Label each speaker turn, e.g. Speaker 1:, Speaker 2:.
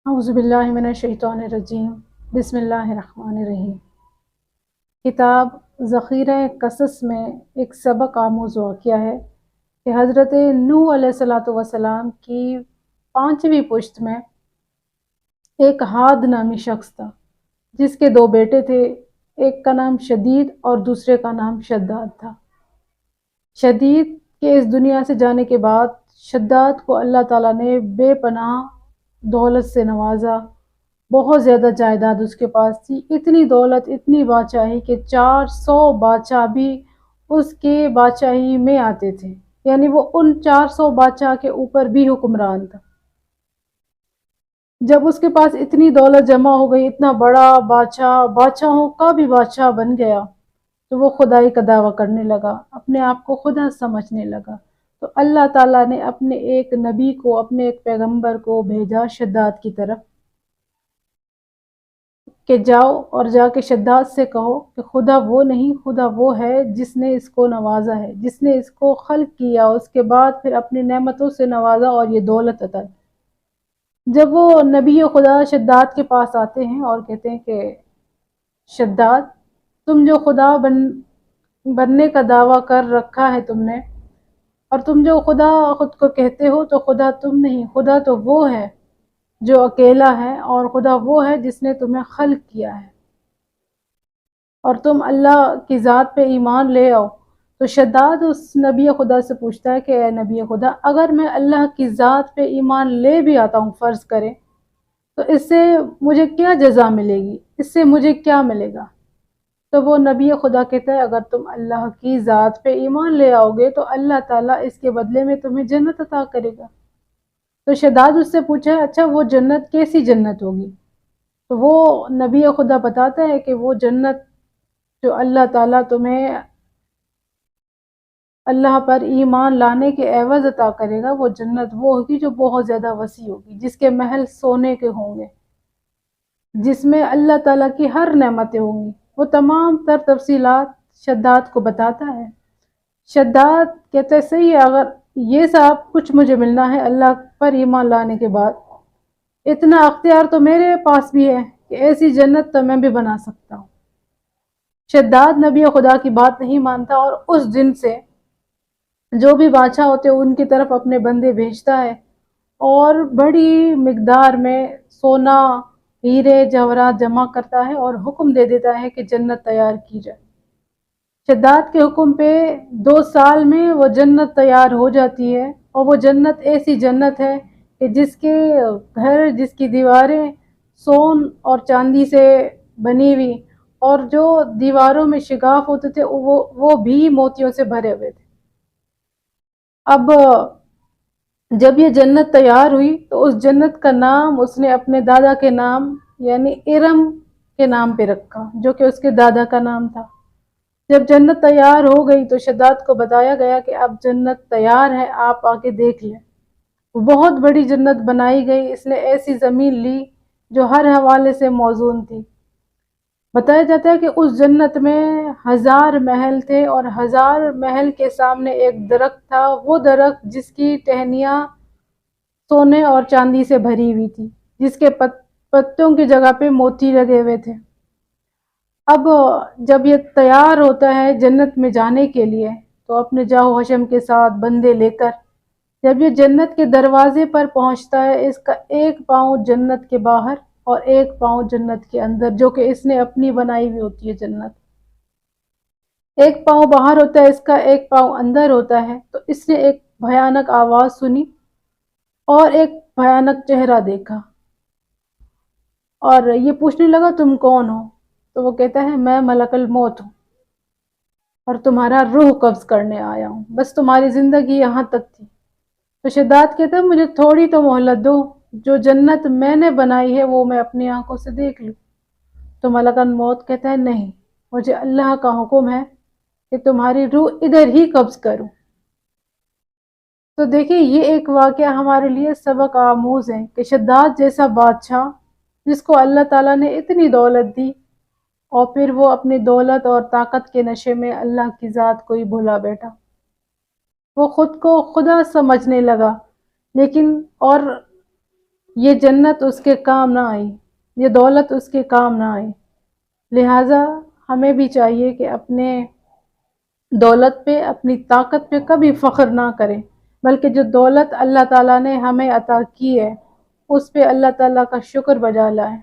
Speaker 1: اعوذ باللہ من الشیطان الرجیم بسم اللہ الرحمن الرحیم۔ کتاب ذخیرہ قصص میں ایک سبق آموز واقعہ ہے کہ حضرت نوح علیہ السلام کی 5ویں پشت میں ایک حاد نامی شخص تھا جس کے 2 بیٹے تھے، ایک کا نام شدید اور دوسرے کا نام شداد تھا۔ شدید کے اس دنیا سے جانے کے بعد شداد کو اللہ تعالیٰ نے بے پناہ دولت سے نوازا۔ بہت زیادہ جائیداد اس کے پاس تھی، اتنی دولت، اتنی بادشاہی کہ 400 بادشاہ بھی اس کے بادشاہی میں آتے تھے، یعنی وہ ان 400 بادشاہ کے اوپر بھی حکمران تھا۔ جب اس کے پاس اتنی دولت جمع ہو گئی، اتنا بڑا بادشاہ، بادشاہوں کا بھی بادشاہ بن گیا، تو وہ خدائی کا دعویٰ کرنے لگا، اپنے آپ کو خدا سمجھنے لگا۔ تو اللہ تعالیٰ نے اپنے ایک نبی کو، اپنے ایک پیغمبر کو بھیجا شداد کی طرف کہ جاؤ اور جا کے شداد سے کہو کہ خدا وہ نہیں، خدا وہ ہے جس نے اس کو نوازا ہے، جس نے اس کو خلق کیا، اس کے بعد پھر اپنی نعمتوں سے نوازا اور یہ دولت عطا کی۔ جب وہ نبی خدا شداد کے پاس آتے ہیں اور کہتے ہیں کہ شداد، تم جو خدا بننے کا دعویٰ کر رکھا ہے تم نے، اور تم جو خدا خود کو کہتے ہو، تو خدا تم نہیں، خدا تو وہ ہے جو اکیلا ہے، اور خدا وہ ہے جس نے تمہیں خلق کیا ہے، اور تم اللہ کی ذات پہ ایمان لے آؤ۔ تو شداد اس نبی خدا سے پوچھتا ہے کہ اے نبی خدا، اگر میں اللہ کی ذات پہ ایمان لے بھی آتا ہوں، فرض کریں، تو اس سے مجھے کیا جزا ملے گی، اس سے مجھے کیا ملے گا؟ تو وہ نبی خدا کہتا ہے اگر تم اللہ کی ذات پہ ایمان لے آؤ گے تو اللہ تعالیٰ اس کے بدلے میں تمہیں جنت عطا کرے گا۔ تو شداد اس سے پوچھا ہے اچھا وہ جنت کیسی جنت ہوگی؟ تو وہ نبی خدا بتاتا ہے کہ وہ جنت جو اللہ تعالیٰ تمہیں اللہ پر ایمان لانے کے عوض عطا کرے گا، وہ جنت وہ ہوگی جو بہت زیادہ وسیع ہوگی، جس کے محل سونے کے ہوں گے، جس میں اللہ تعالیٰ کی ہر نعمتیں ہوں گی۔ وہ تمام تر تفصیلات شداد کو بتاتا ہے۔ شداد کہتے ہیں صحیح ہے، اگر یہ سب کچھ مجھے ملنا ہے اللہ پر ایمان لانے کے بعد، اتنا اختیار تو میرے پاس بھی ہے کہ ایسی جنت تو میں بھی بنا سکتا ہوں۔ شداد نبی خدا کی بات نہیں مانتا، اور اس دن سے جو بھی بادشاہ ہوتے ہیں ان کی طرف اپنے بندے بھیجتا ہے اور بڑی مقدار میں سونا، ہیرے جواہرات جمع کرتا ہے اور حکم دے دیتا ہے کہ جنت تیار کی جائے۔ شداد کے حکم پہ 2 سال میں وہ جنت تیار ہو جاتی ہے، اور وہ جنت ایسی جنت ہے کہ جس کے گھر، جس کی دیواریں سون اور چاندی سے بنی ہوئی، اور جو دیواروں میں شگاف ہوتے تھے وہ بھی موتیوں سے بھرے ہوئے تھے۔ اب جب یہ جنت تیار ہوئی تو اس جنت کا نام اس نے اپنے دادا کے نام یعنی ارم کے نام پہ رکھا، جو کہ اس کے دادا کا نام تھا۔ جب جنت تیار ہو گئی تو شداد کو بتایا گیا کہ اب جنت تیار ہے، آپ آ کے دیکھ لیں۔ بہت بڑی جنت بنائی گئی، اس نے ایسی زمین لی جو ہر حوالے سے موزون تھی۔ بتایا جاتا ہے کہ اس جنت میں 1000 محل تھے، اور 1000 محل کے سامنے ایک درخت تھا، وہ درخت جس کی ٹہنیاں سونے اور چاندی سے بھری ہوئی تھی، جس کے پتوں کی جگہ پہ موتی لگے ہوئے تھے۔ اب جب یہ تیار ہوتا ہے جنت میں جانے کے لیے، تو اپنے جاہ و حشم کے ساتھ بندے لے کر جب یہ جنت کے دروازے پر پہنچتا ہے، اس کا ایک پاؤں جنت کے باہر اور ایک پاؤں جنت کے اندر، جو کہ اس نے اپنی بنائی ہوئی ہوتی ہے جنت۔ ایک پاؤں باہر ہوتا ہے اس کا، ایک پاؤں اندر ہوتا ہے۔ تو اس نے ایک بھیانک آواز سنی اور ایک بھیانک چہرہ دیکھا، اور یہ پوچھنے لگا تم کون ہو؟ تو وہ کہتا ہے میں ملک الموت ہوں، اور تمہارا روح قبض کرنے آیا ہوں، بس تمہاری زندگی یہاں تک تھی۔ تو شداد کہتا ہے مجھے تھوڑی تو مہلت دو، جو جنت میں نے بنائی ہے وہ میں اپنی آنکھوں سے دیکھ لوں۔ تو ملک الموت کہتا ہے نہیں، مجھے اللہ کا حکم ہے کہ تمہاری روح ادھر ہی قبض کروں۔ تو دیکھیں یہ ایک واقعہ ہمارے لیے سبق آموز ہے کہ شداد جیسا بادشاہ جس کو اللہ تعالیٰ نے اتنی دولت دی، اور پھر وہ اپنی دولت اور طاقت کے نشے میں اللہ کی ذات کو ہی بھولا بیٹھا، وہ خود کو خدا سمجھنے لگا، لیکن اور یہ جنت اس کے کام نہ آئی، یہ دولت اس کے کام نہ آئی۔ لہٰذا ہمیں بھی چاہیے کہ اپنے دولت پہ، اپنی طاقت پہ کبھی فخر نہ کریں، بلکہ جو دولت اللہ تعالیٰ نے ہمیں عطا کی ہے اس پہ اللہ تعالیٰ کا شکر بجا لائیں۔